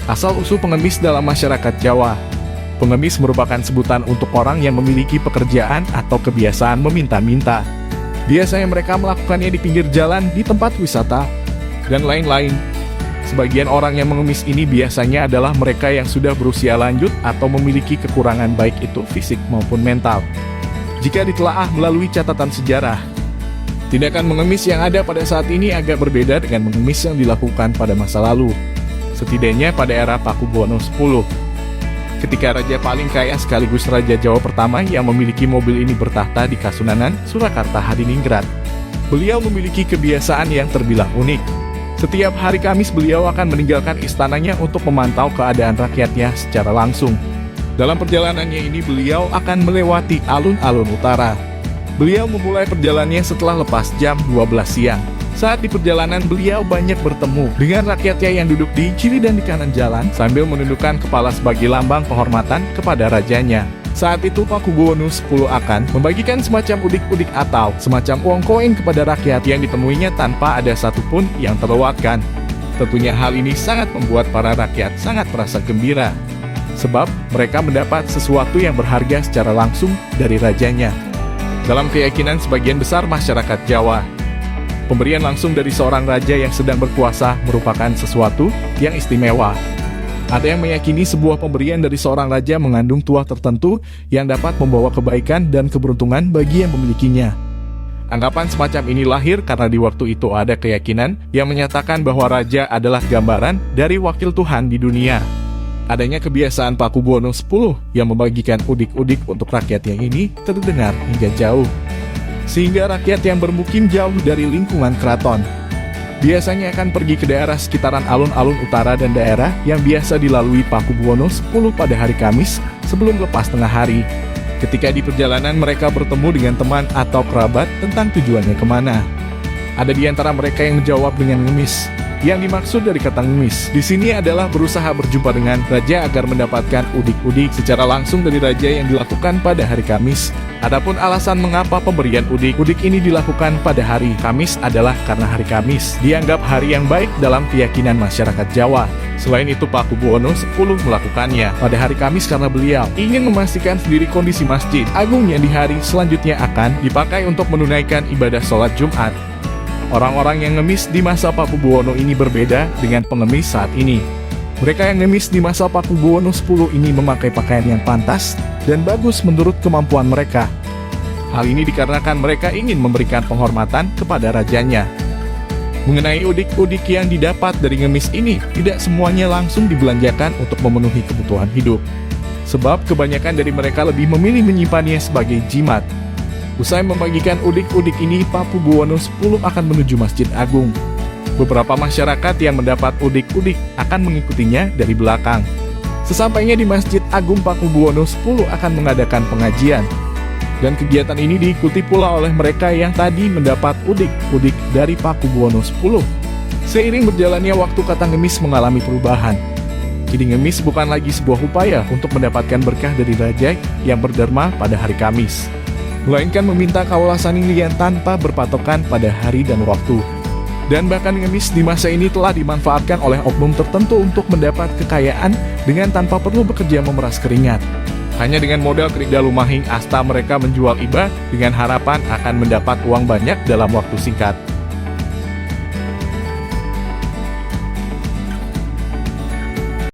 Asal-usul pengemis dalam masyarakat Jawa. Pengemis merupakan sebutan untuk orang yang memiliki pekerjaan atau kebiasaan meminta-minta. Biasanya mereka melakukannya di pinggir jalan, di tempat wisata, dan lain-lain. Sebagian orang yang mengemis ini biasanya adalah mereka yang sudah berusia lanjut atau memiliki kekurangan baik itu fisik maupun mental. Jika ditelaah melalui catatan sejarah, tindakan mengemis yang ada pada saat ini agak berbeda dengan mengemis yang dilakukan pada masa lalu. Setidaknya pada era Pakubuwono X. Ketika raja paling kaya sekaligus Raja Jawa pertama yang memiliki mobil ini bertahta di Kasunanan, Surakarta, Hadiningrat. Beliau memiliki kebiasaan yang terbilang unik. Setiap hari Kamis beliau akan meninggalkan istananya untuk memantau keadaan rakyatnya secara langsung. Dalam perjalanannya ini beliau akan melewati alun-alun utara. Beliau memulai perjalanannya setelah lepas jam 12 siang. Saat di perjalanan beliau banyak bertemu dengan rakyatnya yang duduk di kiri dan di kanan jalan sambil menundukkan kepala sebagai lambang penghormatan kepada rajanya. Saat itu Pakubuwono X akan membagikan semacam udik-udik atau semacam uang koin kepada rakyat yang ditemuinya tanpa ada satupun yang terlewatkan. Tentunya hal ini sangat membuat para rakyat sangat merasa gembira, sebab mereka mendapat sesuatu yang berharga secara langsung dari rajanya. Dalam keyakinan sebagian besar masyarakat Jawa, pemberian langsung dari seorang raja yang sedang berkuasa merupakan sesuatu yang istimewa. Ada yang meyakini sebuah pemberian dari seorang raja mengandung tuah tertentu yang dapat membawa kebaikan dan keberuntungan bagi yang memilikinya. Anggapan semacam ini lahir karena di waktu itu ada keyakinan yang menyatakan bahwa raja adalah gambaran dari wakil Tuhan di dunia. Adanya kebiasaan Pakubuwono X yang membagikan udik-udik untuk rakyatnya ini terdengar hingga jauh, sehingga rakyat yang bermukim jauh dari lingkungan keraton biasanya akan pergi ke daerah sekitaran alun-alun utara dan daerah yang biasa dilalui Pakubuwono X pada hari Kamis sebelum lepas tengah hari. Ketika di perjalanan mereka bertemu dengan teman atau kerabat tentang tujuannya kemana. Ada di antara mereka yang menjawab dengan ngemis. Yang dimaksud dari kata ngemis di sini adalah berusaha berjumpa dengan raja agar mendapatkan udik-udik secara langsung dari raja yang dilakukan pada hari Kamis. Adapun alasan mengapa pemberian udik-udik ini dilakukan pada hari Kamis adalah karena hari Kamis dianggap hari yang baik dalam keyakinan masyarakat Jawa. Selain itu Pakubuwono X melakukannya pada hari Kamis karena beliau ingin memastikan sendiri kondisi Masjid Agung yang di hari selanjutnya akan dipakai untuk menunaikan ibadah sholat Jumat. Orang-orang yang ngemis di masa Pakubuwono ini berbeda dengan pengemis saat ini. Mereka yang ngemis di masa Pakubuwono X ini memakai pakaian yang pantas dan bagus menurut kemampuan mereka. Hal ini dikarenakan mereka ingin memberikan penghormatan kepada rajanya. Mengenai udik-udik yang didapat dari ngemis ini, tidak semuanya langsung dibelanjakan untuk memenuhi kebutuhan hidup. Sebab kebanyakan dari mereka lebih memilih menyimpannya sebagai jimat. Usai membagikan udik-udik ini, Pakubuwono X akan menuju Masjid Agung. Beberapa masyarakat yang mendapat udik-udik akan mengikutinya dari belakang. Sesampainya di Masjid Agung, Pakubuwono X akan mengadakan pengajian. Dan kegiatan ini diikuti pula oleh mereka yang tadi mendapat udik-udik dari Pakubuwono X. Seiring berjalannya waktu, kata ngemis mengalami perubahan. Kini ngemis bukan lagi sebuah upaya untuk mendapatkan berkah dari raja yang berderma pada hari Kamis, melainkan meminta kaulasan ilian tanpa berpatokan pada hari dan waktu. Dan bahkan ngemis di masa ini telah dimanfaatkan oleh oknum tertentu untuk mendapat kekayaan dengan tanpa perlu bekerja memeras keringat. Hanya dengan modal kerida lumahing asta mereka menjual iba dengan harapan akan mendapat uang banyak dalam waktu singkat.